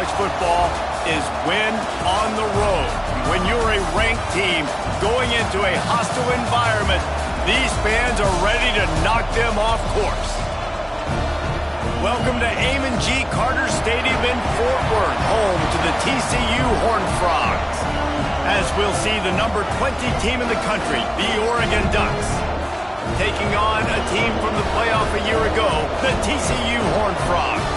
college football is win on the road. When you're a ranked team going into a hostile environment, these fans are ready to knock them off course. Welcome to Amon G. Carter Stadium in Fort Worth, home to the TCU Horned Frogs. As we'll see the number 20 team in the country, the Oregon Ducks, taking on a team from the playoff a year ago, the TCU Horned Frogs.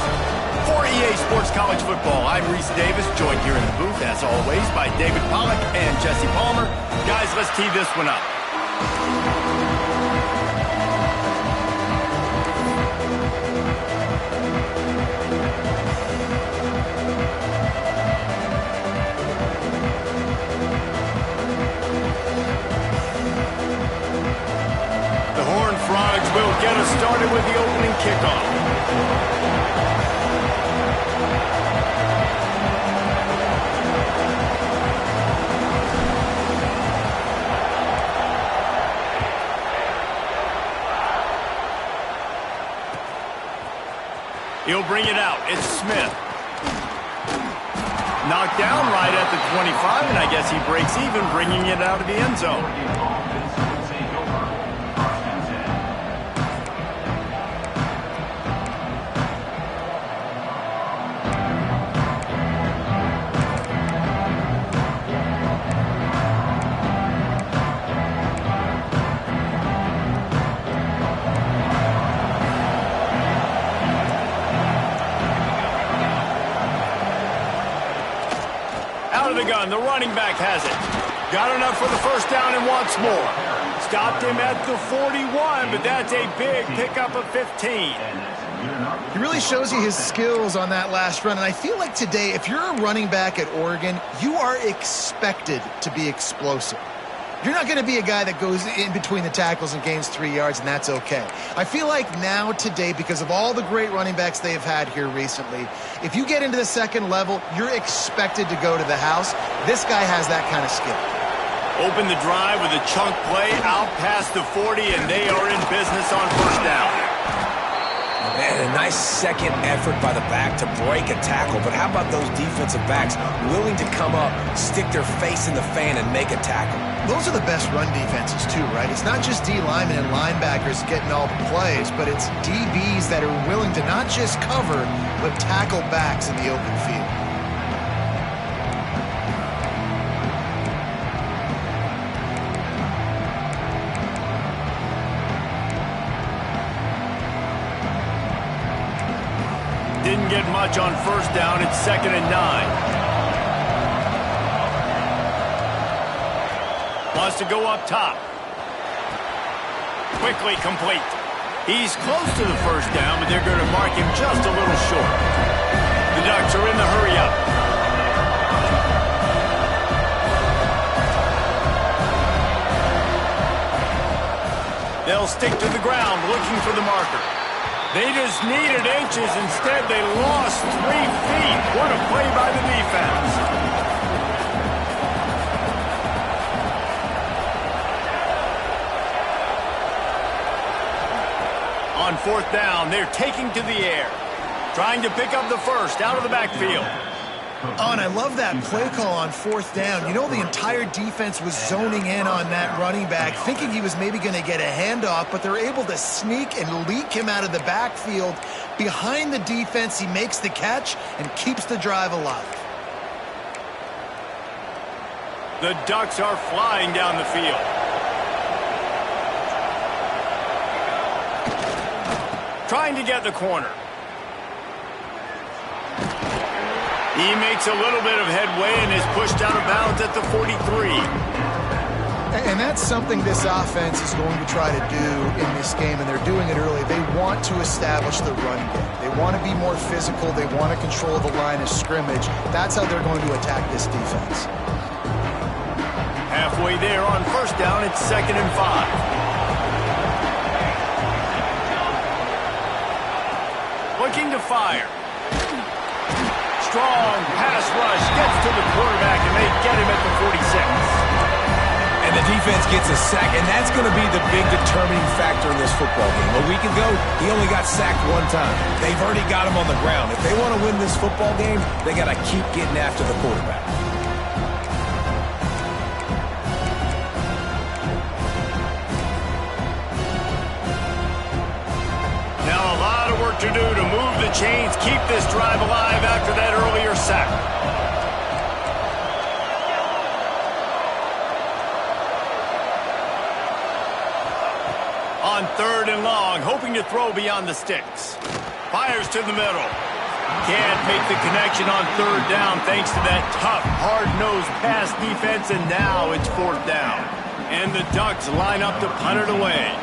For EA Sports College Football, I'm Reese Davis, joined here in the booth, as always, by David Pollack and Jesse Palmer. Guys, let's tee this one up. Will get us started with the opening kickoff. He'll bring it out. It's Smith. Knocked down right at the 25, and I guess he breaks even, bringing it out of the end zone. The running back has it. Got enough for the first down and wants more. Stopped him at the 41, but that's a big pickup of 15. He really shows you his skills on that last run, and I feel like today, if you're a running back at Oregon, you are expected to be explosive. You're not going to be a guy that goes in between the tackles and gains 3 yards, and that's okay. I feel like now, today, because of all the great running backs they have had here recently, if you get into the second level, you're expected to go to the house. This guy has that kind of skill. Open the drive with a chunk play out past the 40, and they are in business on first down. Man, a nice second effort by the back to break a tackle, but how about those defensive backs willing to come up, stick their face in the fan, and make a tackle? Those are the best run defenses too, right? It's not just D linemen and linebackers getting all the plays, but it's DBs that are willing to not just cover, but tackle backs in the open field. Didn't get much on first down. It's 2nd and 9. Wants to go up top. Quickly complete. He's close to the first down, but they're going to mark him just a little short. The Ducks are in the hurry-up. They'll stick to the ground, looking for the marker. They just needed inches. Instead, they lost 3 feet. What a play by the defense. On fourth down, they're taking to the air. Trying to pick up the first out of the backfield. Oh, and I love that play call on fourth down. You know, the entire defense was zoning in on that running back, thinking he was maybe going to get a handoff, but they're able to sneak and leak him out of the backfield. Behind the defense, he makes the catch and keeps the drive alive. The Ducks are flying down the field. Trying to get the corner. He makes a little bit of headway and is pushed out of bounds at the 43. And that's something this offense is going to try to do in this game, and they're doing it early. They want to establish the run game. They want to be more physical. They want to control the line of scrimmage. That's how they're going to attack this defense. Halfway there on first down, it's 2nd and 5. Looking to fire. Strong pass rush gets to the quarterback, and they get him at the 46. And the defense gets a sack, and that's going to be the big determining factor in this football game. A week ago, he only got sacked one time. They've already got him on the ground. If they want to win this football game, they got to keep getting after the quarterback. Now a lot of work to do to move the chains, keep this drive alive after that earlier sack. On 3rd and long, hoping to throw beyond the sticks. Fires to the middle. Can't make the connection on 3rd down thanks to that tough, hard-nosed pass defense, and now it's 4th down. And the Ducks line up to punt it away.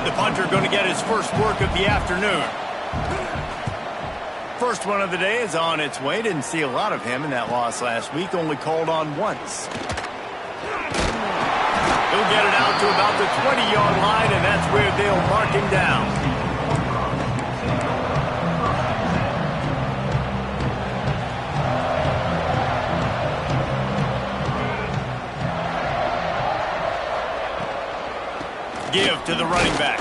The punter going to get his first work of the afternoon. First one of the day is on its way. Didn't see a lot of him in that loss last week, only called on once. He'll get it out to about the 20-yard line, and that's where they'll mark him down. Give to the running back.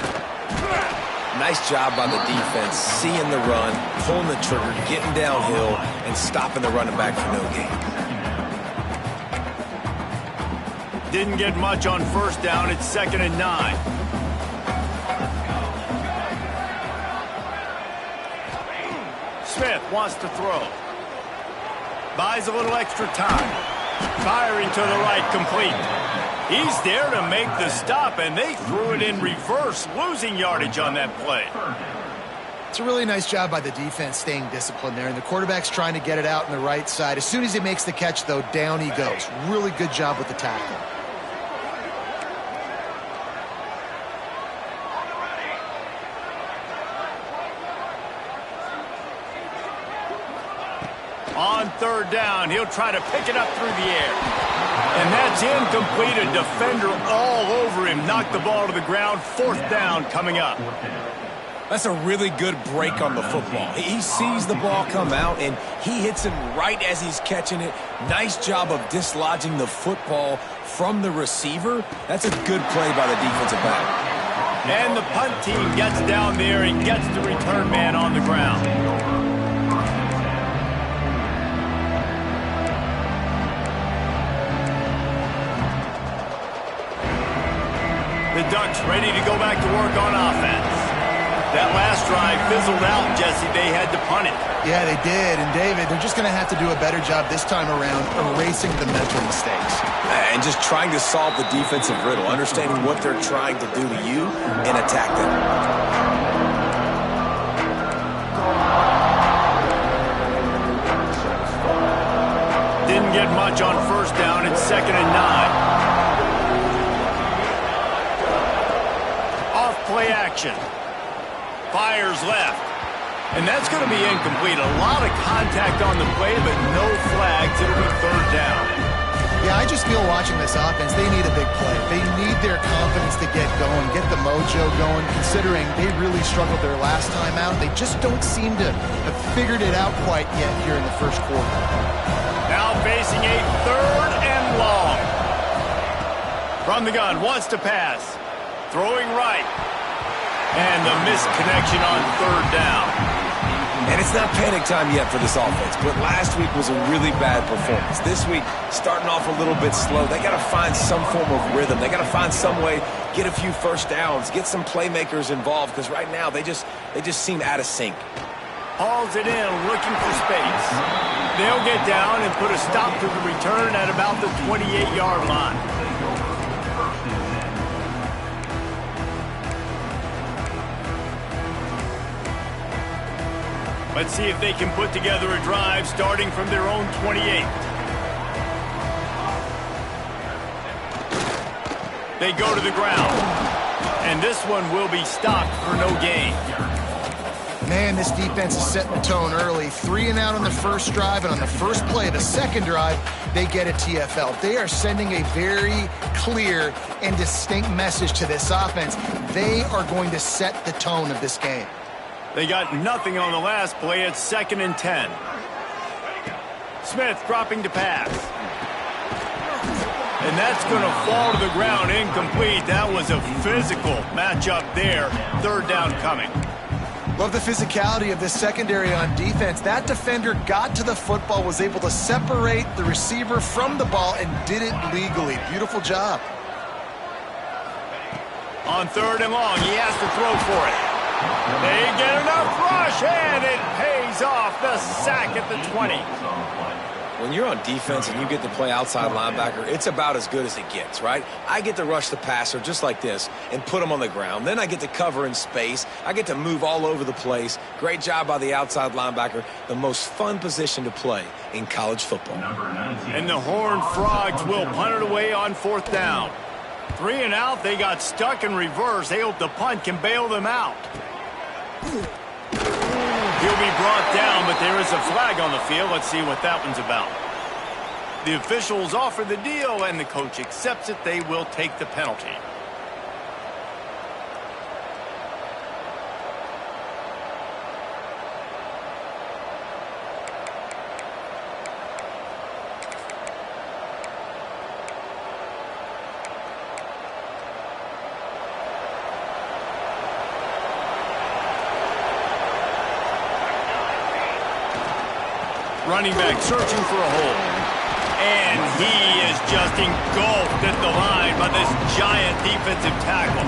Nice job by the defense, seeing the run, pulling the trigger, getting downhill, and stopping the running back for no gain. Didn't get much on 1st down. It's 2nd and 9. Smith wants to throw. Buys a little extra time. Firing to the right, complete. He's there to make the stop, and they threw it in reverse, losing yardage on that play. It's a really nice job by the defense staying disciplined there, and the quarterback's trying to get it out on the right side. As soon as he makes the catch, though, down he goes. Really good job with the tackle. On 3rd down, he'll try to pick it up through the air. And that's incomplete. A defender all over him. Knocked the ball to the ground. 4th down coming up. That's a really good break on the football. He sees the ball come out, and he hits him right as he's catching it. Nice job of dislodging the football from the receiver. That's a good play by the defensive back. And the punt team gets down there and gets the return man on the ground. The Ducks ready to go back to work on offense. That last drive fizzled out, Jesse. They had to punt it. Yeah, they did. And, David, they're just going to have to do a better job this time around erasing the mental mistakes. And just trying to solve the defensive riddle, understanding what they're trying to do to you and attack them. Didn't get much on 1st down. It's 2nd and 9. Play action. Fires left. And that's going to be incomplete. A lot of contact on the play, but no flags. It'll be 3rd down. Yeah, I just feel watching this offense, they need a big play. They need their confidence to get going, get the mojo going, considering they really struggled their last time out. They just don't seem to have figured it out quite yet here in the 1st quarter. Now facing a 3rd and long. From the gun, wants to pass. Throwing right. And the missed connection on 3rd down. And it's not panic time yet for this offense, but last week was a really bad performance. This week, starting off a little bit slow. They got to find some form of rhythm. They got to find some way, get a few 1st downs, get some playmakers involved, because right now they just seem out of sync. Hauls it in, looking for space. They'll get down and put a stop to the return at about the 28-yard line. Let's see if they can put together a drive starting from their own 28. They go to the ground. And this one will be stopped for no gain. Man, this defense is setting the tone early. 3 and out on the 1st drive, and on the 1st play of the 2nd drive, they get a TFL. They are sending a very clear and distinct message to this offense. They are going to set the tone of this game. They got nothing on the last play. It's 2nd and 10. Smith dropping to pass. And that's going to fall to the ground incomplete. That was a physical matchup there. Third down coming. Love the physicality of this secondary on defense. That defender got to the football, was able to separate the receiver from the ball, and did it legally. Beautiful job. On third and long, he has to throw for it. They get enough rush, and it pays off. The sack at the 20. When you're on defense and you get to play outside linebacker, it's about as good as it gets, right? I get to rush the passer just like this and put him on the ground. Then I get to cover in space. I get to move all over the place. Great job by the outside linebacker. The most fun position to play in college football. And the Horned Frogs will punt it away on fourth down. 3 and out, they got stuck in reverse. They hope the punt can bail them out. He'll be brought down, but there is a flag on the field. Let's see what that one's about. The officials offer the deal, and the coach accepts it. They will take the penalty. Running back searching for a hole. And he is just engulfed at the line by this giant defensive tackle.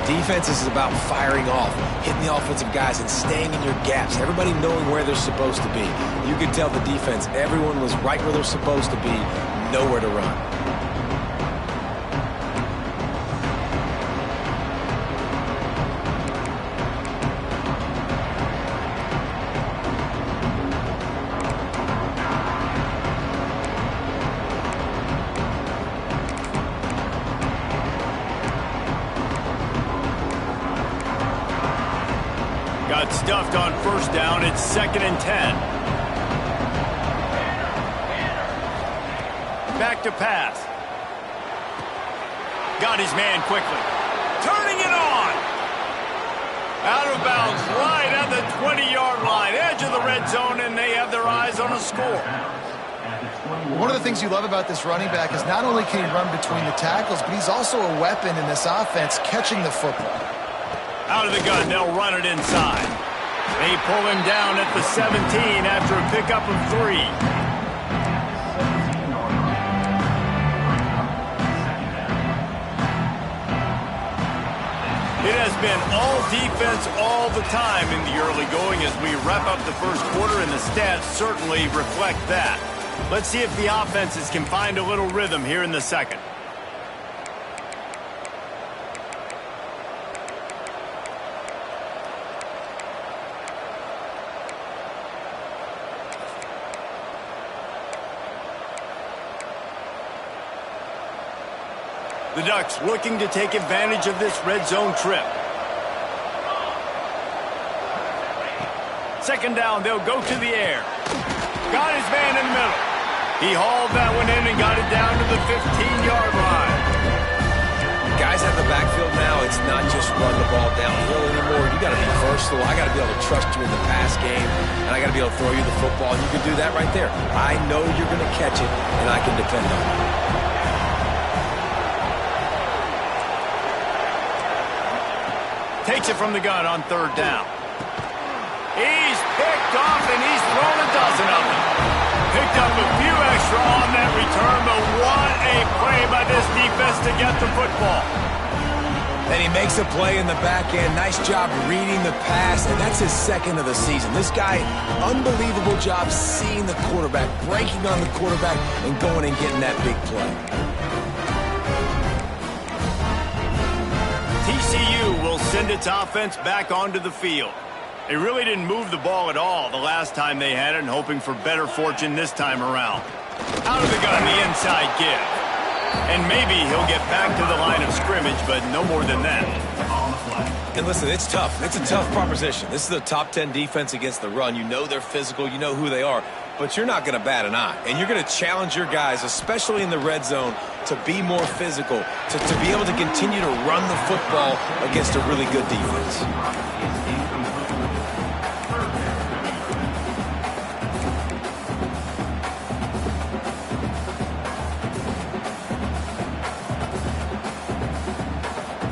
Defense is about firing off, hitting the offensive guys, and staying in your gaps. Everybody knowing where they're supposed to be. You could tell the defense, everyone was right where they're supposed to be, nowhere to run. Got stuffed on first down. It's 2nd and 10. Back to pass. Got his man quickly. Turning it on. Out of bounds right at the 20-yard line. Edge of the red zone, and they have their eyes on a score. One of the things you love about this running back is not only can he run between the tackles, but he's also a weapon in this offense, catching the football. Out of the gun, they'll run it inside. They pull him down at the 17 after a pickup of 3. It has been all defense all the time in the early going as we wrap up the first quarter, and the stats certainly reflect that. Let's see if the offenses can find a little rhythm here in the second. The Ducks looking to take advantage of this red zone trip. Second down, they'll go to the air. Got his man in the middle. He hauled that one in and got it down to the 15-yard line. Guys have the backfield now. It's not just run the ball downhill anymore. You got to be versatile. I got to be able to trust you in the pass game, and I got to be able to throw you the football, and you can do that right there. I know you're going to catch it, and I can depend on it. Takes it from the gun on third down. He's picked off, and he's thrown a dozen of them. Picked up a few extra on that return, but what a play by this defense to get the football. And he makes a play in the back end. Nice job reading the pass, and that's his 2nd of the season. This guy, unbelievable job seeing the quarterback, breaking on the quarterback, and going and getting that big play. TCU will send its offense back onto the field. They really didn't move the ball at all the last time they had it, and hoping for better fortune this time around. Out of the gun, the inside give. And maybe he'll get back to the line of scrimmage, but no more than that. And listen, it's tough. It's a tough proposition. This is a top 10 defense against the run. You know they're physical. You know who they are. But you're not going to bat an eye. And you're going to challenge your guys, especially in the red zone, to be more physical, to be able to continue to run the football against a really good defense.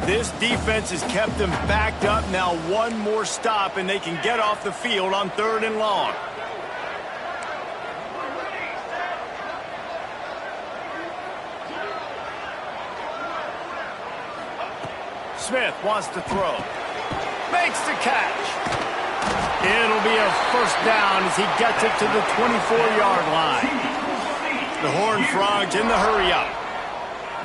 This defense has kept them backed up. Now one more stop, and they can get off the field on 3rd and long. Smith wants to throw. Makes the catch. It'll be a first down as he gets it to the 24-yard line. The Horned Frogs in the hurry-up.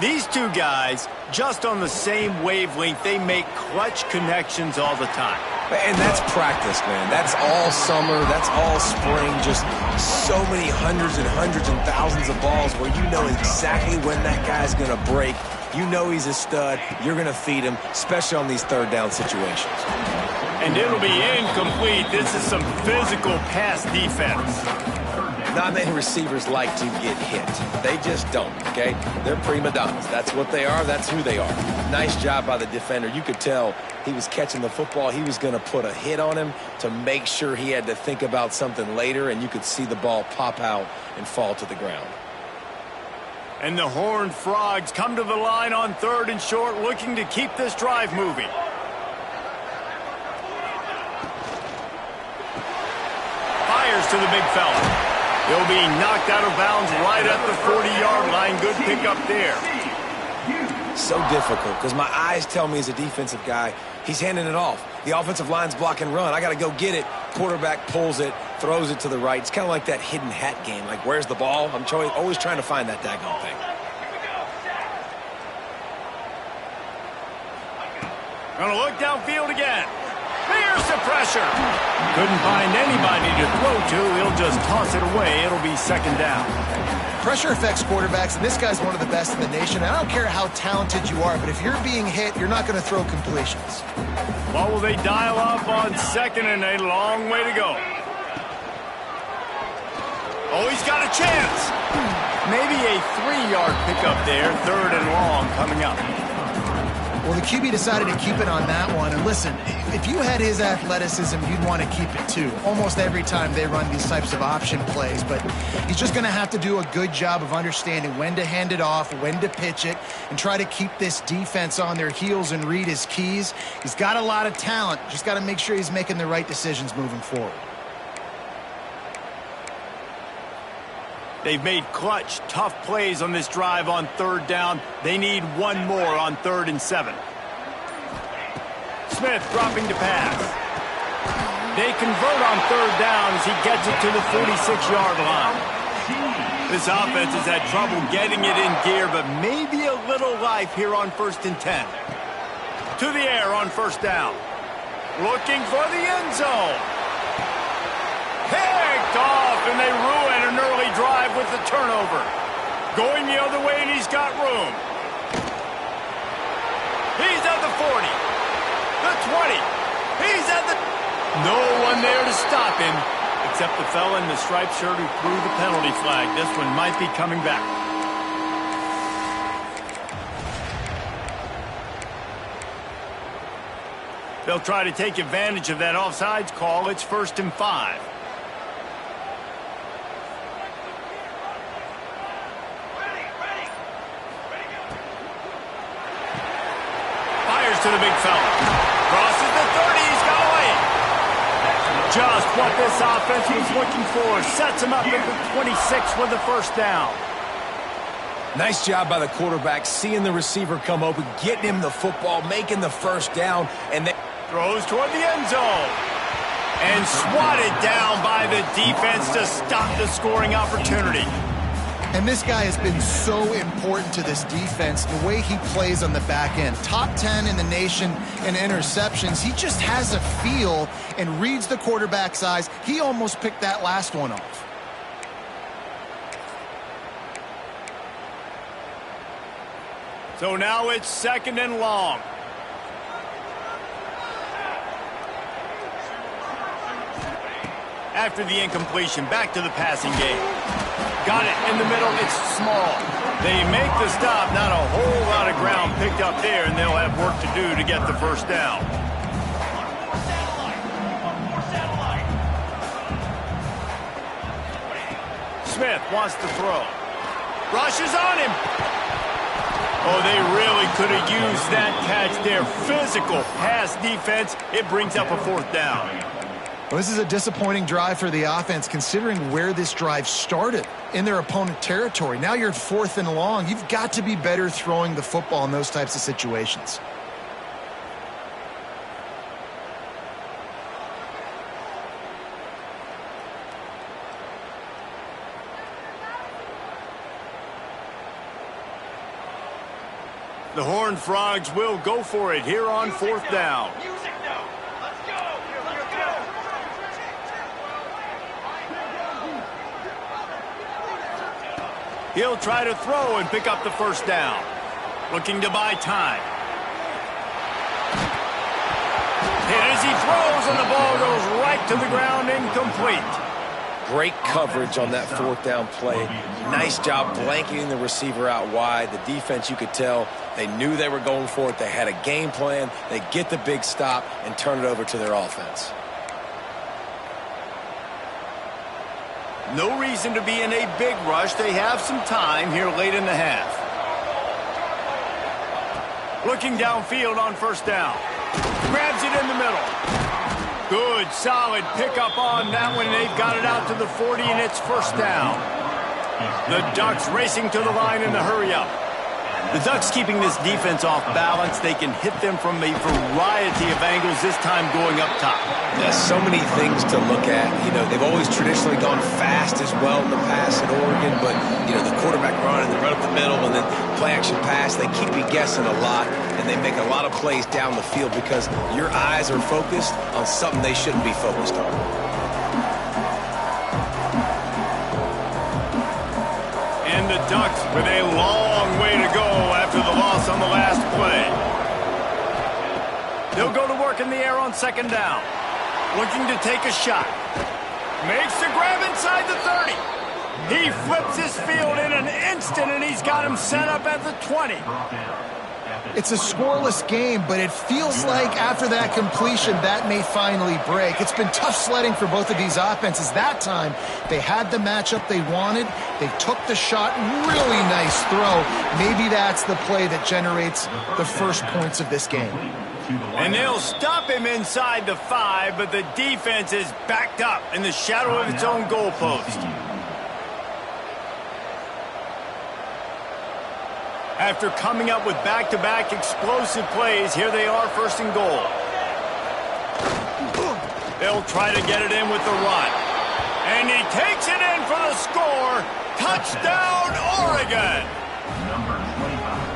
These two guys, just on the same wavelength, they make clutch connections all the time. And that's practice, man. That's all summer. That's all spring. Just so many hundreds and thousands of balls where you know exactly when that guy's going to break. You know he's a stud. You're going to feed him, especially on these 3rd down situations. And it'll be incomplete. This is some physical pass defense. Not many receivers like to get hit. They just don't, okay? They're prima donnas. That's what they are. That's who they are. Nice job by the defender. You could tell he was catching the football. He was going to put a hit on him to make sure he had to think about something later, and you could see the ball pop out and fall to the ground. And the Horned Frogs come to the line on 3rd and short, looking to keep this drive moving. Fires to the big fella. He'll be knocked out of bounds right at the 40-yard line. Good pickup there. So difficult because my eyes tell me as a defensive guy, he's handing it off. The offensive line's block and run. I got to go get it. Quarterback pulls it, throws it to the right. It's kind of like that hidden hat game. Like, where's the ball? I'm always trying to find that daggone thing. Gonna look downfield again. There's the pressure. Couldn't find anybody to throw to. He'll just toss it away. It'll be 2nd down. Pressure affects quarterbacks, and this guy's one of the best in the nation. I don't care how talented you are, but if you're being hit, you're not going to throw completions. What will they dial up on 2nd and a long way to go? Oh, he's got a chance. Maybe a 3-yard pickup there. 3rd and long coming up. Well, the QB decided to keep it on that one. And listen, if you had his athleticism, you'd want to keep it too. Almost every time they run these types of option plays. But he's just going to have to do a good job of understanding when to hand it off, when to pitch it, and try to keep this defense on their heels and read his keys. He's got a lot of talent. Just got to make sure he's making the right decisions moving forward. They've made clutch, tough plays on this drive on 3rd down. They need one more on 3rd and 7. Smith dropping to pass. They convert on 3rd down as he gets it to the 46-yard line. This offense has had trouble getting it in gear, but maybe a little life here on 1st and 10. To the air on 1st down. Looking for the end zone. Picked off, and they ruin an early drive with the turnover. Going the other way, and he's got room. He's at the 40. The 20. He's at the... No one there to stop him, except the fella in the striped shirt who threw the penalty flag. This one might be coming back. They'll try to take advantage of that offsides call. It's 1st and 5. To the big fella. Crosses the 30. He's got away. Just what this offense was looking for. Sets him up at the 26 with the 1st down. Nice job by the quarterback, seeing the receiver come open, getting him the football, making the 1st down, and then throws toward the end zone. And swatted down by the defense to stop the scoring opportunity. And this guy has been so important to this defense, the way he plays on the back end. Top 10 in the nation in interceptions. He just has a feel and reads the quarterback's eyes. He almost picked that last one off. So now it's 2nd and long. After the incompletion, back to the passing game. Got it in the middle. It's small. They make the stop. Not a whole lot of ground picked up there, and they'll have work to do to get the 1st down. Smith wants to throw. Rushes on him. Oh, they really could have used that catch there. Physical pass defense. It brings up a 4th down. Well, this is a disappointing drive for the offense considering where this drive started in their opponent territory. Now you're at 4th and long. You've got to be better throwing the football in those types of situations. The Horned Frogs will go for it here on 4th down. He'll try to throw and pick up the 1st down. Looking to buy time. Hit as he throws, and the ball goes right to the ground, incomplete. Great coverage on that 4th down play. Nice job blanketing the receiver out wide. The defense, you could tell, they knew they were going for it. They had a game plan. They get the big stop and turn it over to their offense. No reason to be in a big rush. They have some time here late in the half. Looking downfield on 1st down. Grabs it in the middle. Good, solid pickup on that one. They've got it out to the 40, and it's 1st down. The Ducks racing to the line in the hurry-up. The Ducks keeping this defense off balance. They can hit them from a variety of angles, this time going up top. There's so many things to look at. You know, they've always traditionally gone fast as well in the past at Oregon, but, you know, the quarterback run and then run up the middle and then play-action pass, they keep you guessing a lot, and they make a lot of plays down the field because your eyes are focused on something they shouldn't be focused on. And the Ducks with a long way to go after the loss on the last play. They'll go to work in the air on 2nd down. Looking to take a shot. Makes the grab inside the 30. He flips his field in an instant, and he's got him set up at the 20. It's a scoreless game, but it feels like after that completion, that may finally break. It's been tough sledding for both of these offenses. That time, they had the matchup they wanted. They took the shot. Really nice throw. Maybe that's the play that generates the first points of this game. And they'll stop him inside the 5, but the defense is backed up in the shadow of its own goalpost. After coming up with back-to-back explosive plays, here they are 1st and goal. They'll try to get it in with the run. And he takes it in for the score. Touchdown, Oregon!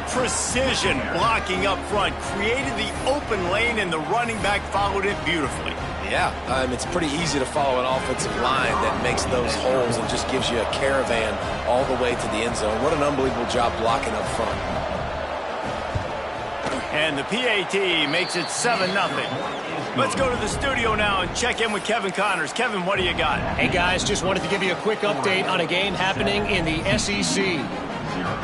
Precision blocking up front created the open lane, and the running back followed it beautifully. Yeah, it's pretty easy to follow an offensive line that makes those holes and just gives you a caravan all the way to the end zone. What an unbelievable job blocking up front. And the PAT makes it 7-0. Let's go to the studio now and check in with Kevin Connors. Kevin, what do you got? Hey, guys, just wanted to give you a quick update on a game happening in the SEC.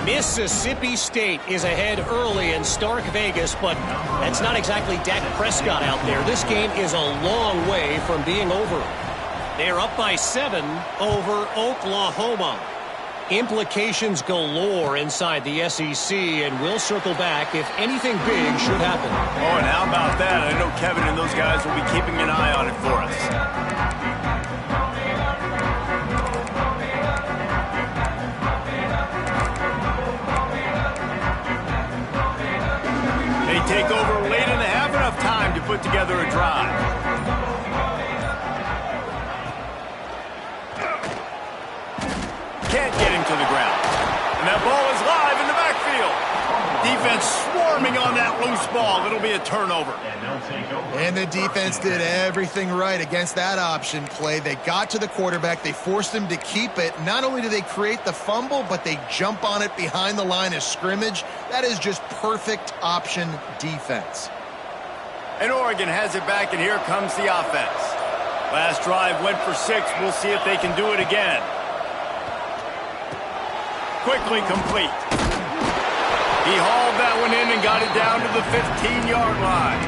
Mississippi State is ahead early in Stark Vegas, but that's not exactly Dak Prescott out there. This game is a long way from being over. They're up by 7 over Oklahoma. Implications galore inside the SEC, and we'll circle back if anything big should happen. Oh, and how about that? I know Kevin and those guys will be keeping an eye on it for us. Take over late in the half, enough time to put together a drive. Can't get him to the ground. And that ball is live in the backfield. Defense swarming on that loose ball. It'll be a turnover. And the defense did everything right against that option play. They got to the quarterback. They forced him to keep it. Not only do they create the fumble, but they jump on it behind the line of scrimmage. That is just perfect option defense. And Oregon has it back, and here comes the offense. Last drive went for 6. We'll see if they can do it again. Quickly complete. He hauled that one in and got it down to the 15-yard line.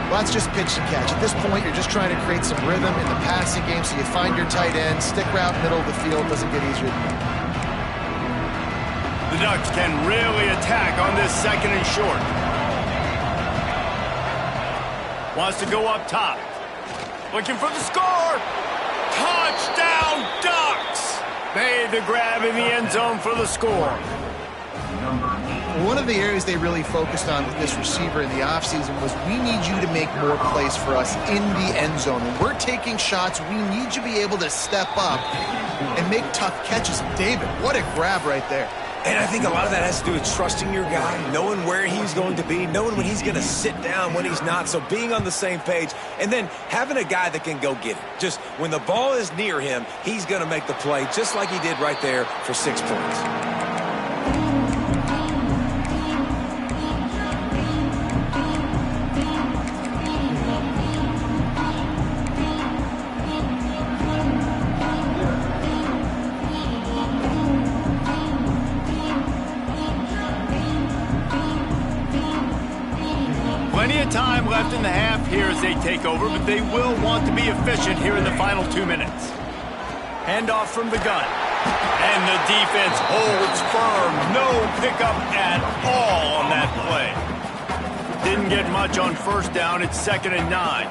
Well, that's just pitch and catch. At this point, you're just trying to create some rhythm in the passing game, so you find your tight end, stick route middle of the field, doesn't get easier than that. The Ducks can really attack on this second and short. Wants to go up top. Looking for the score. Touchdown, Ducks! Made the grab in the end zone for the score. One of the areas they really focused on with this receiver in the offseason was we need you to make more plays for us in the end zone. When we're taking shots, we need you to be able to step up and make tough catches. David, what a grab right there. And I think a lot of that has to do with trusting your guy, knowing where he's going to be, knowing when he's going to sit down, when he's not, so being on the same page, and then having a guy that can go get it. Just when the ball is near him, he's going to make the play, just like he did right there for 6 points. Plenty of time left in the half here as they take over, but they will want to be efficient here in the final 2 minutes. Handoff from the gun. And the defense holds firm. No pickup at all on that play. Didn't get much on first down. It's 2nd and 9.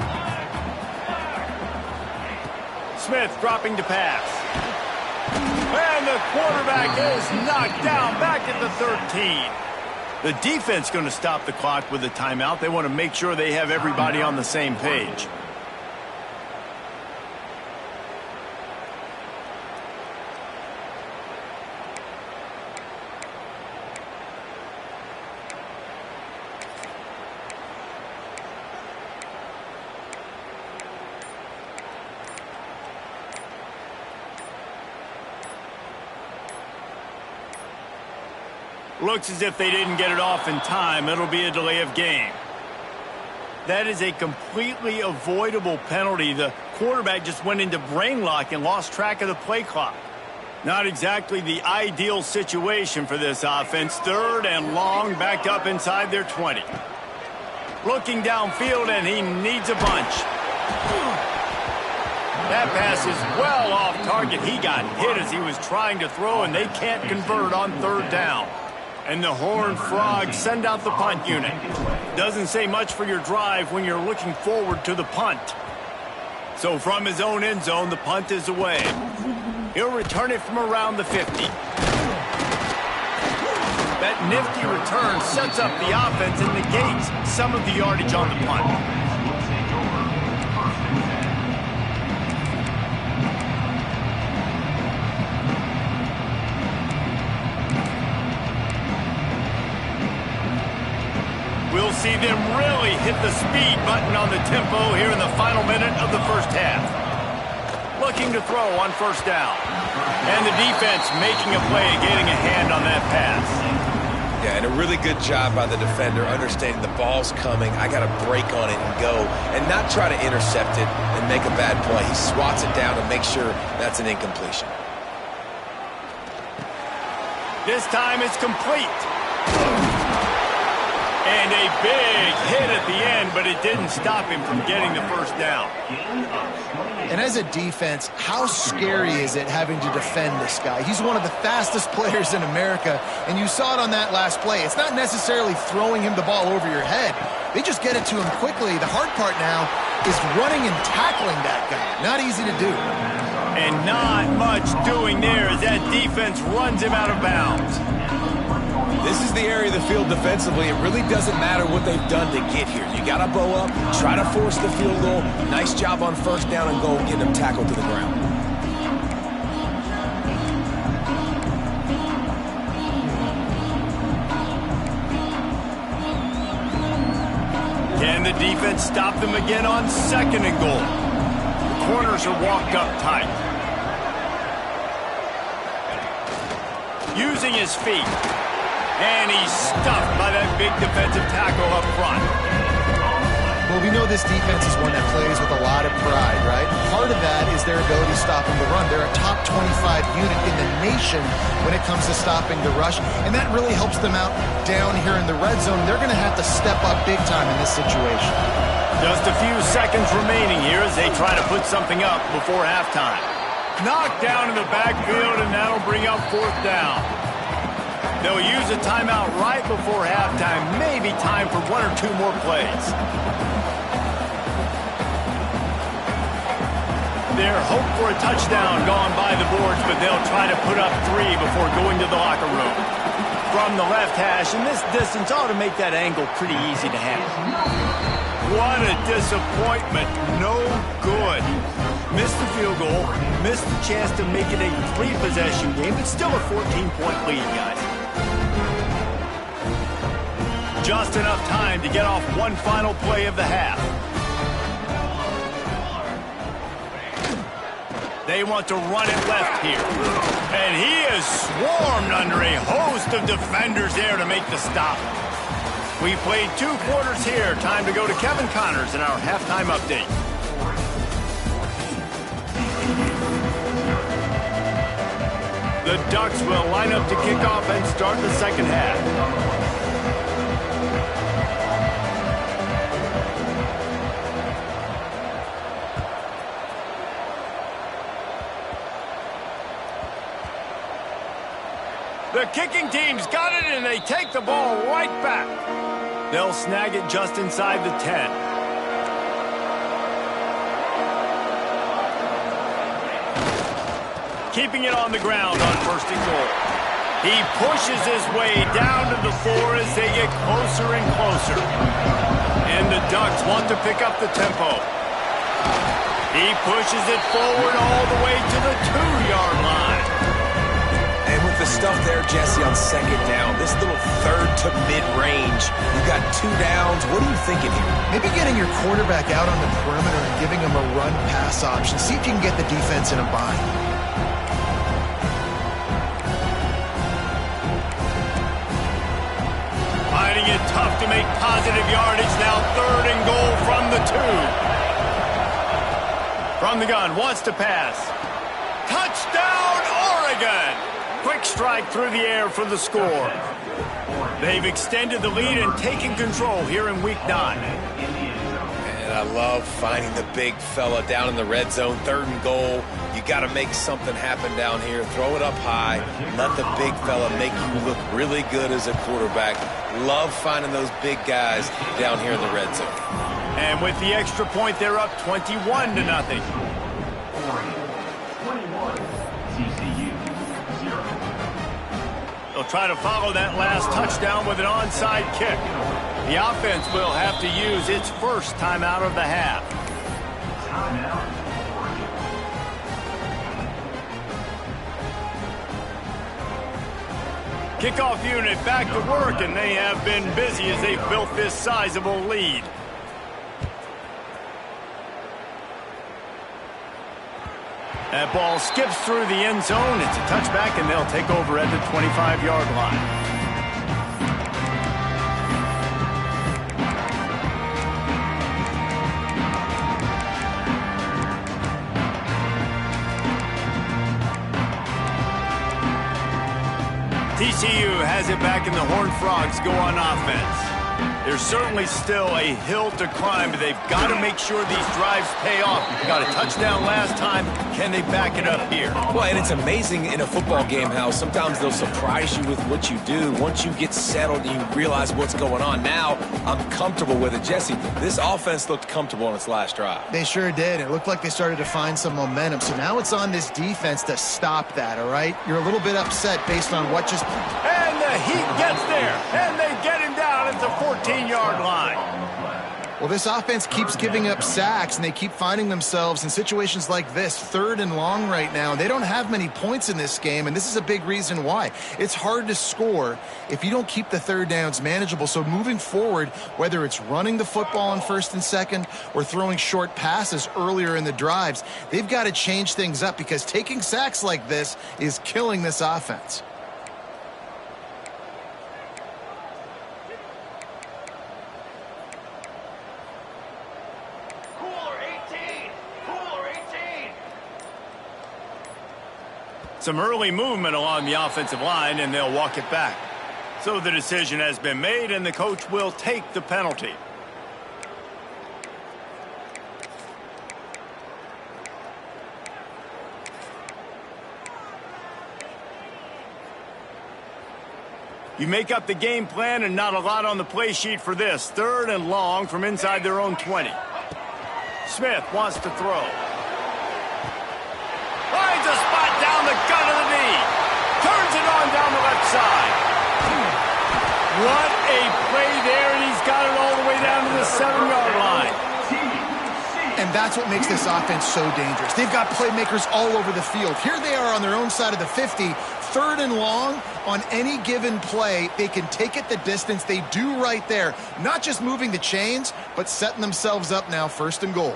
Smith dropping to pass. And the quarterback is knocked down back at the 13. The defense going to stop the clock with a timeout. They want to make sure they have everybody on the same page. Looks as if they didn't get it off in time. It'll be a delay of game. That is a completely avoidable penalty. The quarterback just went into brain lock and lost track of the play clock. Not exactly the ideal situation for this offense. 3rd and long, back up inside their 20. Looking downfield, and he needs a bunch. That pass is well off target. He got hit as he was trying to throw, and they can't convert on 3rd down. And the Horned Frogs send out the punt unit. Doesn't say much for your drive when you're looking forward to the punt. So from his own end zone, the punt is away. He'll return it from around the 50. That nifty return sets up the offense and negates some of the yardage on the punt. We'll see them really hit the speed button on the tempo here in the final minute of the first half. Looking to throw on 1st down. And the defense making a play, getting a hand on that pass. Yeah, and a really good job by the defender, understanding the ball's coming. I got to break on it and go, and not try to intercept it and make a bad play. He swats it down to make sure that's an incompletion. This time it's complete. And a big hit at the end, but it didn't stop him from getting the 1st down. And as a defense, how scary is it having to defend this guy? He's one of the fastest players in America, and you saw it on that last play. It's not necessarily throwing him the ball over your head. They just get it to him quickly. The hard part now is running and tackling that guy. Not easy to do. And not much doing there as that defense runs him out of bounds. This is the area of the field defensively. It really doesn't matter what they've done to get here. You got to bow up, try to force the field goal. Nice job on 1st down and goal, getting them tackled to the ground. Can the defense stop them again on 2nd and goal? The corners are walked up tight. Using his feet. And he's stuffed by that big defensive tackle up front. Well, we know this defense is one that plays with a lot of pride, right? Part of that is their ability stopping the run. They're a top 25 unit in the nation when it comes to stopping the rush, and that really helps them out down here in the red zone. They're going to have to step up big time in this situation. Just a few seconds remaining here as they try to put something up before halftime. Knocked down in the backfield, and that'll bring up 4th down. They'll use a timeout right before halftime. Maybe time for 1 or 2 more plays. Their hope for a touchdown gone by the boards, but they'll try to put up 3 before going to the locker room. From the left hash, and this distance ought to make that angle pretty easy to handle. What a disappointment. No good. Missed the field goal, missed the chance to make it a 3-possession game, but still a 14-point lead, guys. Just enough time to get off one final play of the half. They want to run it left here. And he is swarmed under a host of defenders there to make the stop. We played 2 quarters here. Time to go to Kevin Connors in our halftime update. The Ducks will line up to kick off and start the second half. The kicking team's got it, and they take the ball right back. They'll snag it just inside the 10. Keeping it on the ground on 1st and goal. He pushes his way down to the floor as they get closer and closer. And the Ducks want to pick up the tempo. He pushes it forward all the way to the 2-yard line. And with the stuff there, Jesse, on 2nd down, this little 3rd to mid-range, you got 2 downs. What are you thinking here? Maybe getting your quarterback out on the perimeter and giving him a run-pass option. See if you can get the defense in a bind. Finding it tough to make positive yardage. Now 3rd and goal from the 2. From the gun, wants to pass. Touchdown, Oregon! Quick strike through the air for the score. They've extended the lead and taken control here in Week 9. And I love finding the big fella down in the red zone, 3rd and goal. You got to make something happen down here. Throw it up high. Let the big fella make you look really good as a quarterback. Love finding those big guys down here in the red zone. And with the extra point, they're up 21-0. They'll try to follow that last touchdown with an onside kick. The offense will have to use its first timeout of the half. Kickoff unit back to work, and they have been busy as they've built this sizable lead. That ball skips through the end zone. It's a touchback, and they'll take over at the 25-yard line. TCU has it back, and the Horned Frogs go on offense. There's certainly still a hill to climb, but they've got to make sure these drives pay off. Got a touchdown last time. Can they back it up here? Well, and it's amazing in a football game how sometimes they'll surprise you with what you do. Once you get settled and you realize what's going on, now I'm comfortable with it. Jesse, this offense looked comfortable on its last drive. They sure did. It looked like they started to find some momentum. So now it's on this defense to stop that, all right? You're a little bit upset based on what just... And the Heat gets there, and they get him down at the 14-yard line. Well, this offense keeps giving up sacks, and they keep finding themselves in situations like this, 3rd and long right now. They don't have many points in this game, and this is a big reason why. It's hard to score if you don't keep the 3rd downs manageable. So moving forward, whether it's running the football on 1st and 2nd or throwing short passes earlier in the drives, they've got to change things up because taking sacks like this is killing this offense. Some early movement along the offensive line, and they'll walk it back. So the decision has been made, and the coach will take the penalty. You make up the game plan and not a lot on the play sheet for this. 3rd and long from inside their own 20. Smith wants to throw. Finds a spot down the gut of the knee. Turns it on down the left side. What a play there, and he's got it all the way down to the 7-yard line. And that's what makes this offense so dangerous. They've got playmakers all over the field. Here they are on their own side of the 50, 3rd and long. On any given play, they can take it the distance. They do right there. Not just moving the chains, but setting themselves up now 1st and goal.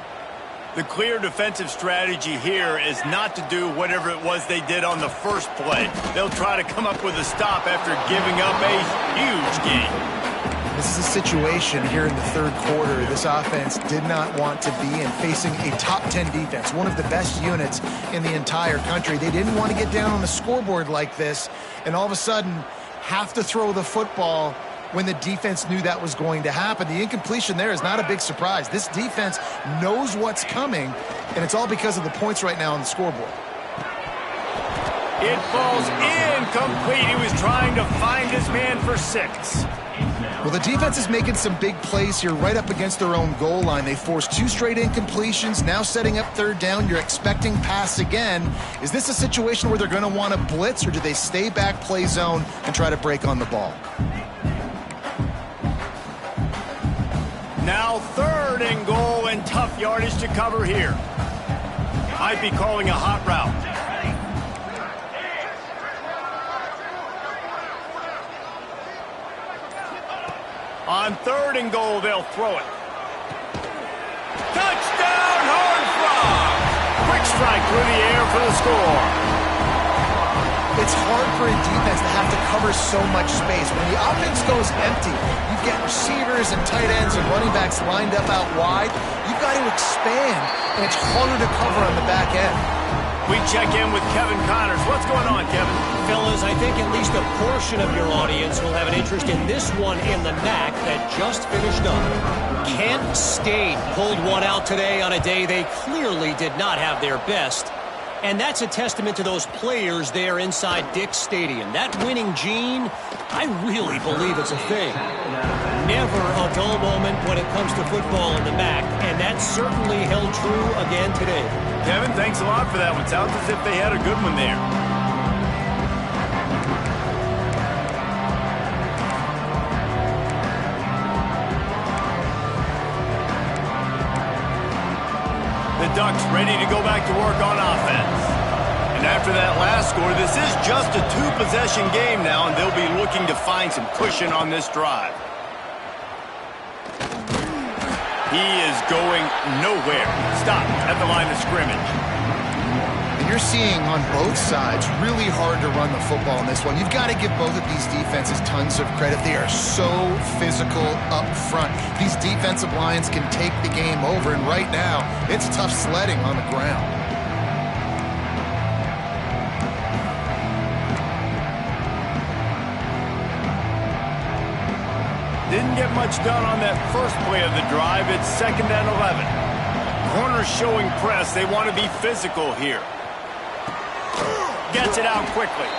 The clear defensive strategy here is not to do whatever it was they did on the first play. They'll try to come up with a stop after giving up a huge gain. This is a situation here in the 3rd quarter this offense did not want to be in, facing a top 10 defense, one of the best units in the entire country. They didn't want to get down on the scoreboard like this and all of a sudden have to throw the football when the defense knew that was going to happen. The incompletion there is not a big surprise. This defense knows what's coming, and it's all because of the points right now on the scoreboard. It falls incomplete. He was trying to find his man for 6. Well, the defense is making some big plays here right up against their own goal line. They forced 2 straight incompletions, now setting up 3rd down. You're expecting pass again. Is this a situation where they're going to want to blitz, or do they stay back, play zone, and try to break on the ball? Now 3rd and goal and tough yardage to cover here. Might be calling a hot route. On 3rd and goal, they'll throw it. Touchdown, Horned Frogs! Quick strike through the air for the score. It's hard for a defense to have to cover so much space. When the offense goes empty, you get receivers and tight ends and running backs lined up out wide. You've got to expand, and it's harder to cover on the back end. We check in with Kevin Connors. What's going on, Kevin? Fellas, I think at least a portion of your audience will have an interest in this one in the MAC that just finished up. Kent State pulled one out today on a day they clearly did not have their best. And that's a testament to those players there inside Dick's Stadium. That winning gene, I really believe it's a thing. Never a dull moment when it comes to football in the MAC, and that certainly held true again today. Kevin, thanks a lot for that one. Sounds as if they had a good one there. The Ducks ready to go back to work on offense. And after that last score, this is just a 2-possession game now, and they'll be looking to find some cushion on this drive. He is going nowhere. Stopped at the line of scrimmage. And you're seeing on both sides really hard to run the football in this one. You've got to give both of these defenses tons of credit. They are so physical up front. These defensive lines can take the game over, and right now, it's tough sledding on the ground. Didn't get much done on that first play of the drive. It's 2nd and 11. Corners showing press. They want to be physical here. Gets it out quickly.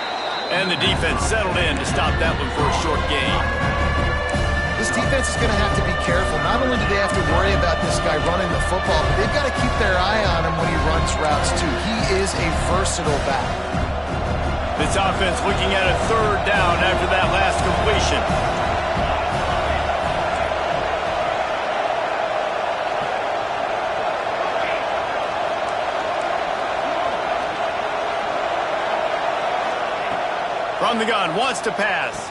And the defense settled in to stop that one for a short gain. This defense is going to have to be careful. Not only do they have to worry about this guy running the football, but they've got to keep their eye on him when he runs routes too. He is a versatile back. This offense looking at a 3rd down after that last completion. From the gun, wants to pass.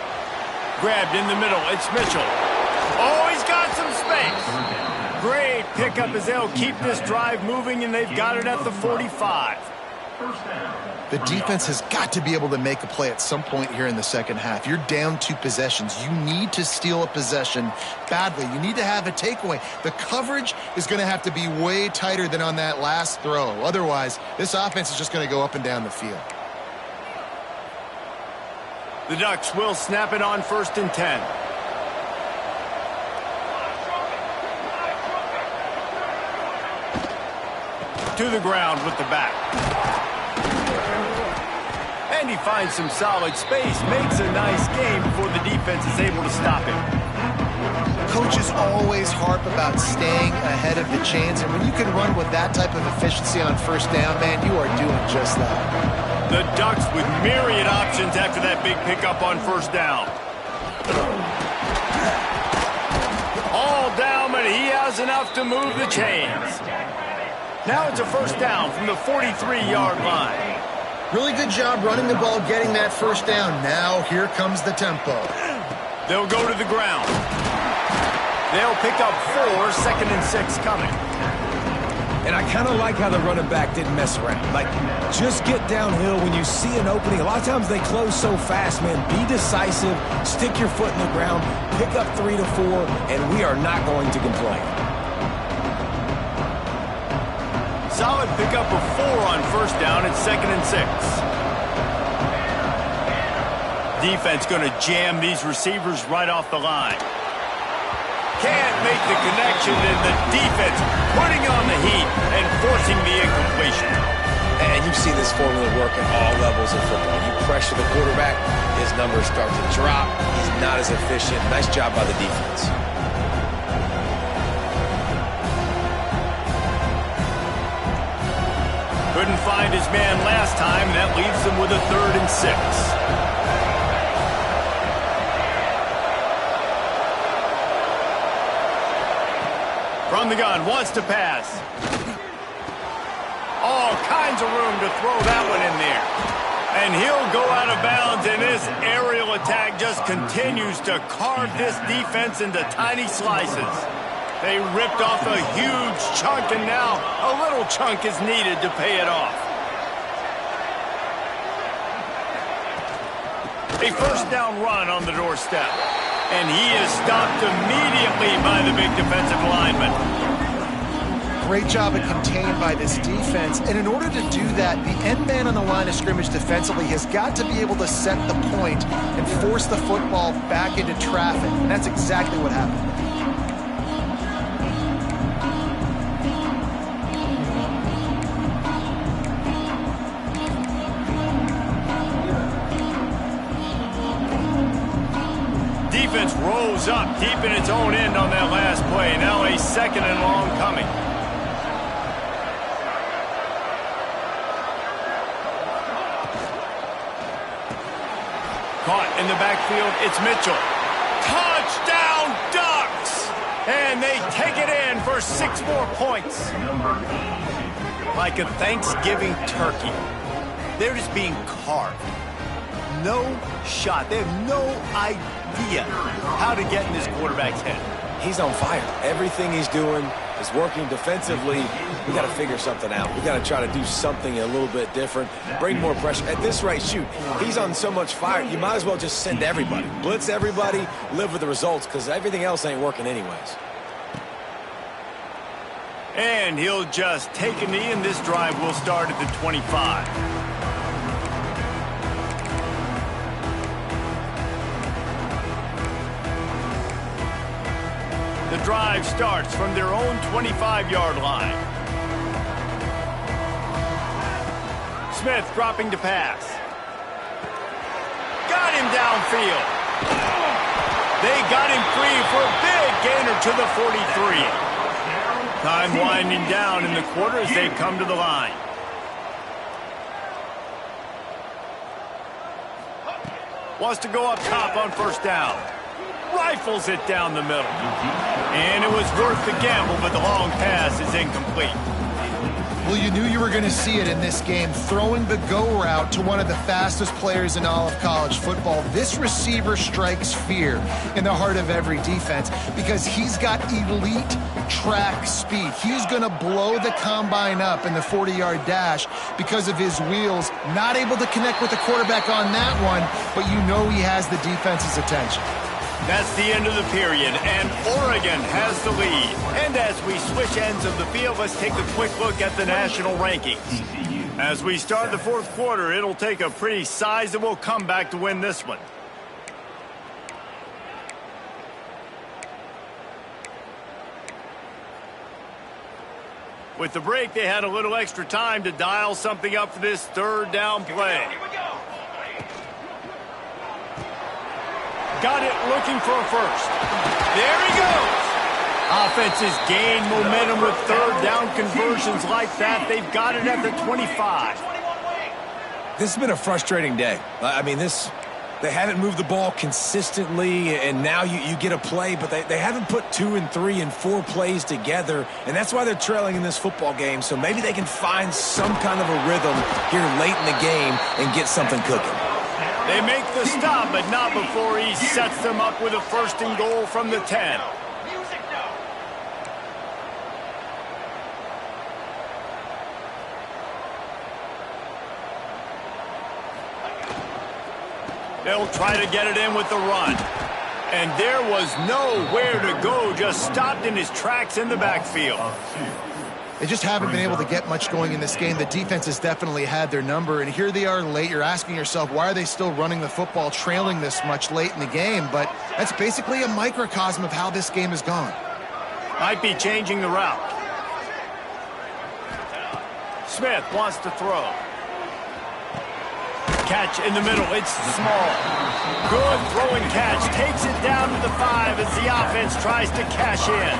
Grabbed in the middle, it's Mitchell. Oh, he's got some space. Great pickup as they'll keep this drive moving, and they've got it at the 45. The defense has got to be able to make a play at some point here in the second half. You're down 2 possessions. You need to steal a possession badly. You need to have a takeaway. The coverage is going to have to be way tighter than on that last throw. Otherwise, this offense is just going to go up and down the field. The Ducks will snap it on 1st and 10. To the ground with the back. And And he finds some solid space, makes a nice game before the defense is able to stop him. Coaches always harp about staying ahead of the chains, and when you can run with that type of efficiency on first down, man, you are doing just that. The Ducks with myriad options after that big pickup on first down. All down, but he has enough to move the chains. Now it's a first down from the 43-yard line. Really good job running the ball, getting that first down. Now here comes the tempo. They'll go to the ground. They'll pick up 4, 2nd and 6 coming. And I kind of like how the running back didn't mess around. Like, just get downhill when you see an opening. A lot of times they close so fast, man. Be decisive, stick your foot in the ground, pick up 3 to 4, and we are not going to complain. Solid pickup of 4 on first down at 2nd and 6. Defense going to jam these receivers right off the line. Can't make the connection, and the defense putting on the heat and forcing the incompletion. And you see this formula work at all levels of football. You pressure the quarterback, his numbers start to drop. He's not as efficient. Nice job by the defense. Couldn't find his man last time. That leaves him with a 3rd and 6. From the gun, wants to pass. All kinds of room to throw that one in there. And he'll go out of bounds, and this aerial attack just continues to carve this defense into tiny slices. They ripped off a huge chunk, and now a little chunk is needed to pay it off. A first down run on the doorstep. And he is stopped immediately by the big defensive lineman. Great job at contained by this defense. And in order to do that, the end man on the line of scrimmage defensively has got to be able to set the point and force the football back into traffic. And that's exactly what happened. Defense rolls up deep in its own end on that last play. Now a 2nd and long coming. Caught in the backfield, it's Mitchell. Touchdown, Ducks! And they take it in for 6 more points. Like a Thanksgiving turkey, they're just being carved. No shot. They have no idea how to get in this quarterback's head. He's on fire. Everything he's doing is working defensively. We got to figure something out. We got to try to do something a little bit different. Bring more pressure. At this rate, shoot, he's on so much fire, you might as well just send everybody. Blitz everybody, live with the results, because everything else ain't working anyways. And he'll just take a knee, and this drive will start at the 25. The drive starts from their own 25-yard line. Smith dropping to pass. Got him downfield. They got him free for a big gainer to the 43. Time winding down in the quarter as they come to the line. Wants to go up top on first down. Rifles it down the middle. And it was worth the gamble, but the long pass is incomplete. Well, you knew you were going to see it in this game, throwing the go route to one of the fastest players in all of college football. This receiver strikes fear in the heart of every defense because he's got elite track speed. He's going to blow the combine up in the 40-yard dash because of his wheels. Not able to connect with the quarterback on that one, but you know he has the defense's attention. That's the end of the period, and Oregon has the lead. And as we switch ends of the field, let's take a quick look at the national rankings. As we start the fourth quarter, it'll take a pretty sizable comeback to win this one. With the break, they had a little extra time to dial something up for this third down play. got it, looking for a first. There he goes. Offenses gain momentum with third down conversions like that. They've got it at the 25. This has been a frustrating day. I mean, they haven't moved the ball consistently, and now you get a play, but they haven't put 2 and 3 and 4 plays together, and that's why they're trailing in this football game. So maybe they can find some kind of a rhythm here late in the game and get something cooking. They make the stop, but not before he sets them up with a first and goal from the 10. They'll try to get it in with the run. And there was nowhere to go, just stopped in his tracks in the backfield. They just haven't been able to get much going in this game. The defense has definitely had their number, and here they are late. You're asking yourself, why are they still running the football, trailing this much late in the game? But that's basically a microcosm of how this game has gone. Might be changing the route. Smith wants to throw. Catch in the middle, it's small. Good throwing catch, takes it down to the 5 as the offense tries to cash in.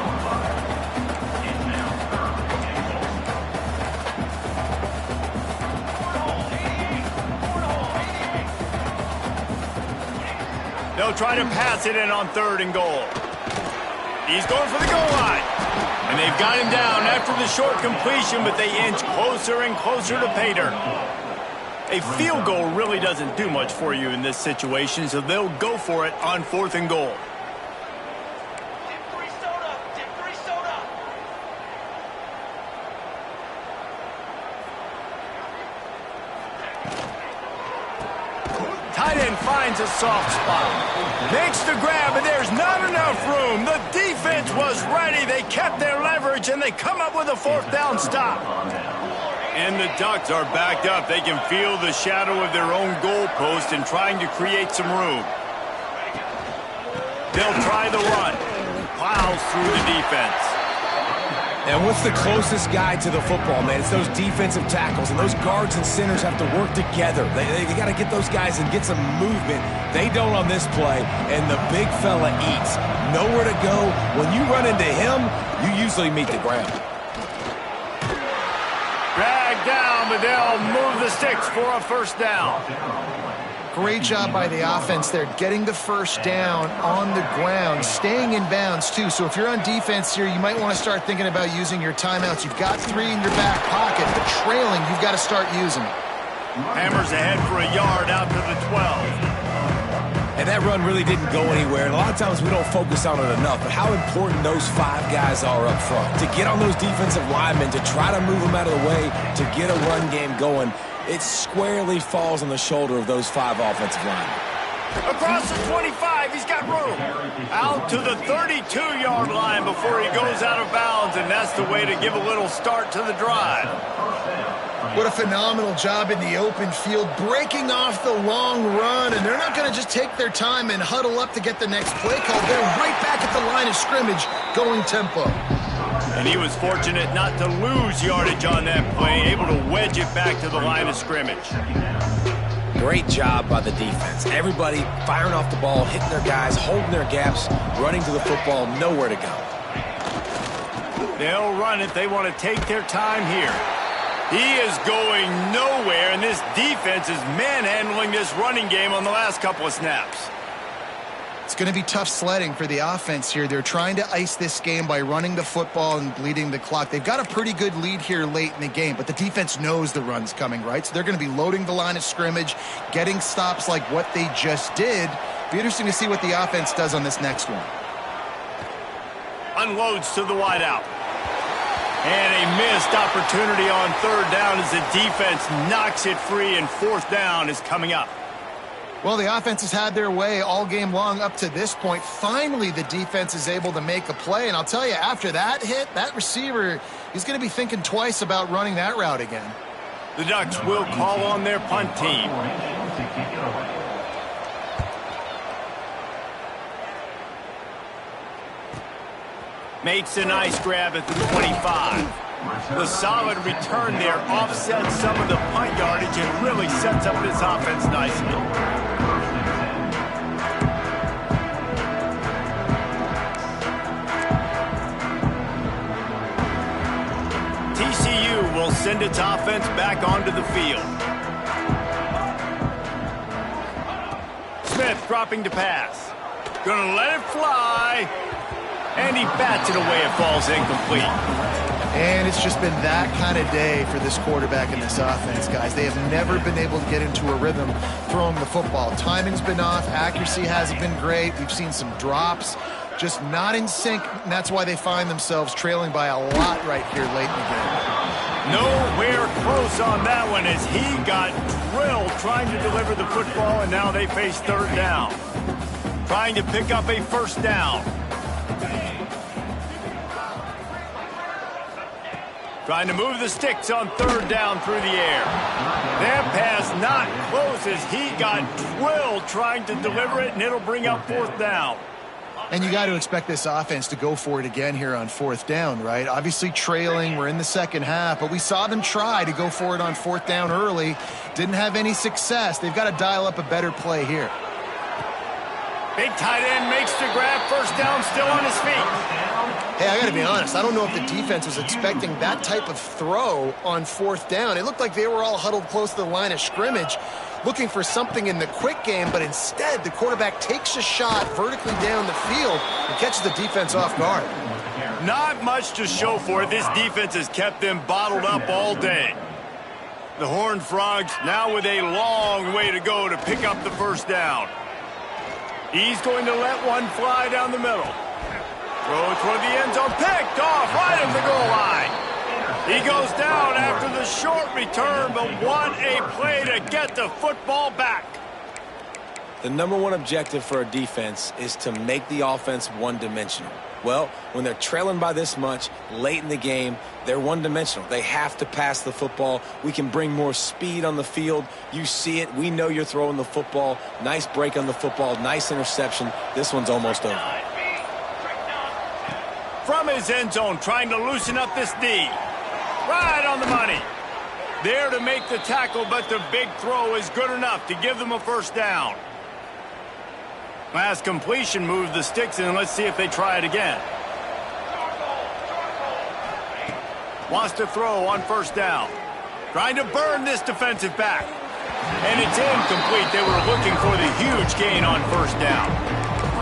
They'll try to pass it in on 3rd and goal. He's going for the goal line. And they've got him down after the short completion, but they inch closer and closer to pay dirt. A field goal really doesn't do much for you in this situation, so they'll go for it on 4th and goal. Tight end finds a soft spot. Makes the grab, and there's not enough room. The defense was ready. They kept their leverage, and they come up with a 4th down stop. And the Ducks are backed up. They can feel the shadow of their own goalpost and trying to create some room. They'll try the run. Plows through the defense. And what's the closest guy to the football, man? It's those defensive tackles, and those guards and centers have to work together. They got to get those guys and get some movement. They don't on this play, and the big fella eats. Nowhere to go. When you run into him, you usually meet the ground. Dragged down, but they'll move the sticks for a 1st down. Great job by the offense there, getting the 1st down on the ground, staying in bounds too. So if you're on defense here, you might want to start thinking about using your timeouts. You've got 3 in your back pocket, but trailing, you've got to start using it. Hammers ahead for a yard out to the 12. And that run really didn't go anywhere. And a lot of times we don't focus on it enough, but how important those 5 guys are up front. To get on those defensive linemen, to try to move them out of the way, to get a run game going, it squarely falls on the shoulder of those 5 offensive linemen. Across the 25, he's got room. Out to the 32-yard line before he goes out of bounds, and that's the way to give a little start to the drive. What a phenomenal job in the open field, breaking off the long run, and they're not going to just take their time and huddle up to get the next play call. They're right back at the line of scrimmage, going tempo. And he was fortunate not to lose yardage on that play, able to wedge it back to the line of scrimmage. Great job by the defense. Everybody firing off the ball, hitting their guys, holding their gaps, running to the football, nowhere to go. They'll run it. They want to take their time here. He is going nowhere, and this defense is manhandling this running game on the last couple of snaps. It's going to be tough sledding for the offense here. They're trying to ice this game by running the football and bleeding the clock. They've got a pretty good lead here late in the game, but the defense knows the run's coming, right? So they're going to be loading the line of scrimmage, getting stops like what they just did. Be interesting to see what the offense does on this next one. Unloads to the wideout. And a missed opportunity on 3rd down as the defense knocks it free, and 4th down is coming up. Well, the offense has had their way all game long up to this point. Finally, the defense is able to make a play. And I'll tell you, after that hit, that receiver, he's going to be thinking twice about running that route again. The Ducks will call on their punt team. Makes a nice grab at the 25. The solid return there offsets some of the punt yardage and really sets up this offense nicely. its offense back onto the field. Smith dropping to pass. Gonna let it fly. And he bats it away. It falls incomplete. And it's just been that kind of day for this quarterback and this offense, guys. They have never been able to get into a rhythm throwing the football. Timing's been off. Accuracy hasn't been great. We've seen some drops. Just not in sync, and that's why they find themselves trailing by a lot right here late in the game. Nowhere close on that one as he got drilled trying to deliver the football, and now they face third down. Trying to pick up a first down. Trying to move the sticks on third down through the air. That pass not close as he got drilled trying to deliver it, and it'll bring up fourth down. And you got to expect this offense to go for it again here on fourth down, right? Obviously trailing, we're in the second half, but we saw them try to go for it on fourth down early. Didn't have any success. They've got to dial up a better play here. Big tight end makes the grab, first down, still on his feet. Hey, I got to be honest, I don't know if the defense was expecting that type of throw on fourth down. It looked like they were all huddled close to the line of scrimmage, looking for something in the quick game, but instead the quarterback takes a shot vertically down the field and catches the defense off guard. Not much to show for it. This defense has kept them bottled up all day. The Horned Frogs now with a long way to go to pick up the first down. He's going to let one fly down the middle. Throw toward the end zone, picked off right at the goal line. He goes down after the short return, but what a play to get the football back. The number one objective for a defense is to make the offense one-dimensional. Well, when they're trailing by this much late in the game, they're one-dimensional. They have to pass the football. We can bring more speed on the field. You see it. We know you're throwing the football. Nice break on the football. Nice interception. This one's almost over. From his end zone, trying to loosen up this D. Right on the money. There to make the tackle, but the big throw is good enough to give them a first down. Last completion moved the sticks, and let's see if they try it again. Wants to throw on first down. Trying to burn this defensive back. And it's incomplete. They were looking for the huge gain on first down.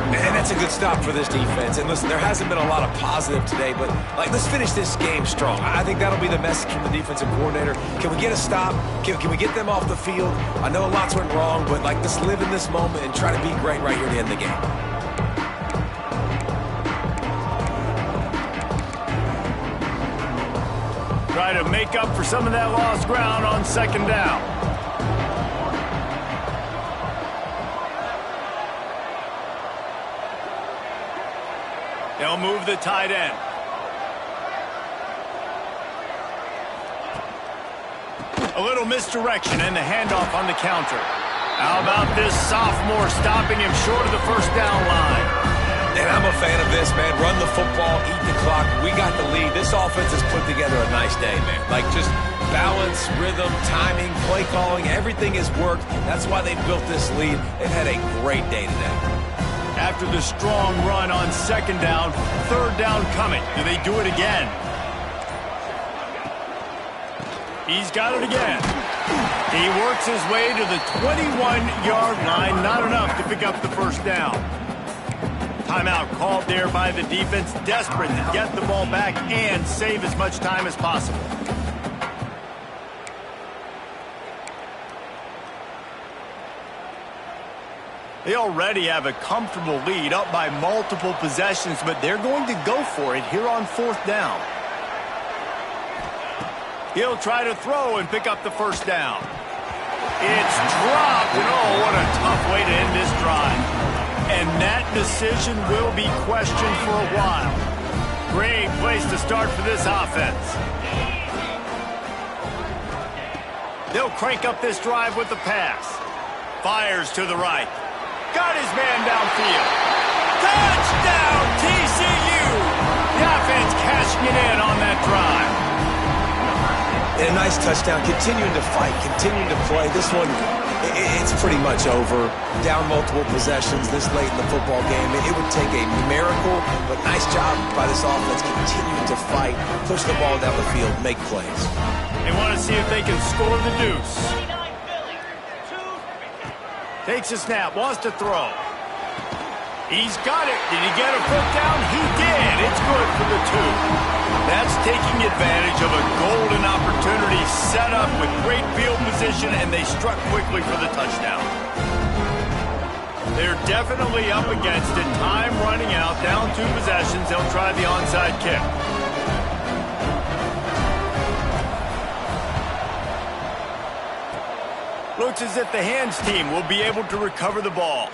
And that's a good stop for this defense. And listen, there hasn't been a lot of positive today, but let's finish this game strong. I think that'll be the message from the defensive coordinator. Can we get a stop? Can we get them off the field? I know lots went wrong, but let's live in this moment and try to be great right here to end the game. Try to make up for some of that lost ground on second down. They'll move the tight end. A little misdirection and the handoff on the counter. How about this sophomore stopping him short of the first down line? And I'm a fan of this, man. Run the football, eat the clock. We got the lead. This offense has put together a nice day, man. Just balance, rhythm, timing, play calling, everything has worked. That's why they built this lead. They've had a great day today. After the strong run on second down, third down coming. Do they do it again? He's got it again. He works his way to the 21-yard line. Not enough to pick up the first down. Timeout called there by the defense, desperate to get the ball back and save as much time as possible. They already have a comfortable lead, up by multiple possessions, but they're going to go for it here on fourth down. He'll try to throw and pick up the first down. It's dropped, and oh, what a tough way to end this drive. And that decision will be questioned for a while. Great place to start for this offense. They'll crank up this drive with the pass. Fires to the right. Got his man downfield. Touchdown, TCU! The offense cashing it in on that drive. And a nice touchdown, continuing to fight, continuing to play. This one, it's pretty much over. Down multiple possessions this late in the football game. It would take a miracle, but nice job by this offense continuing to fight, push the ball down the field, make plays. They want to see if they can score the deuce. Takes a snap, wants to throw. He's got it. Did he get a foot down? He did. It's good for the 2. That's taking advantage of a golden opportunity set up with great field position, and they struck quickly for the touchdown. They're definitely up against it. Time running out, down 2 possessions. They'll try the onside kick. Looks as if the hands team will be able to recover the ball.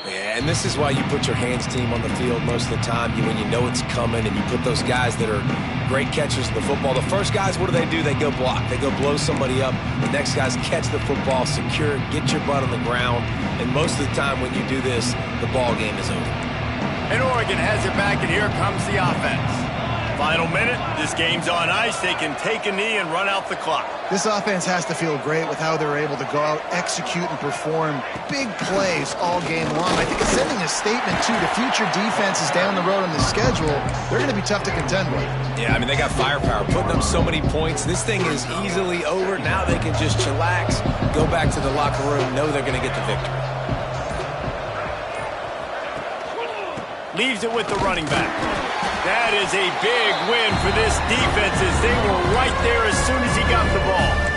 Yeah, and this is why you put your hands team on the field most of the time. When you know it's coming, and you put those guys that are great catchers of the football. The first guys, what do? They go block. They go blow somebody up. The next guys catch the football, secure it, get your butt on the ground. And most of the time when you do this, the ball game is over. And Oregon has it back, and here comes the offense. Final minute, this game's on ice. They can take a knee and run out the clock. This offense has to feel great with how they're able to go out, execute, and perform big plays all game long. I think it's sending a statement, too, to future defenses down the road on the schedule. They're going to be tough to contend with. Yeah, I mean, they got firepower, putting up so many points. This thing is easily over. Now they can just chillax, go back to the locker room, know they're going to get the victory. Leaves it with the running back. That is a big win for this defense as they were right there as soon as he got the ball.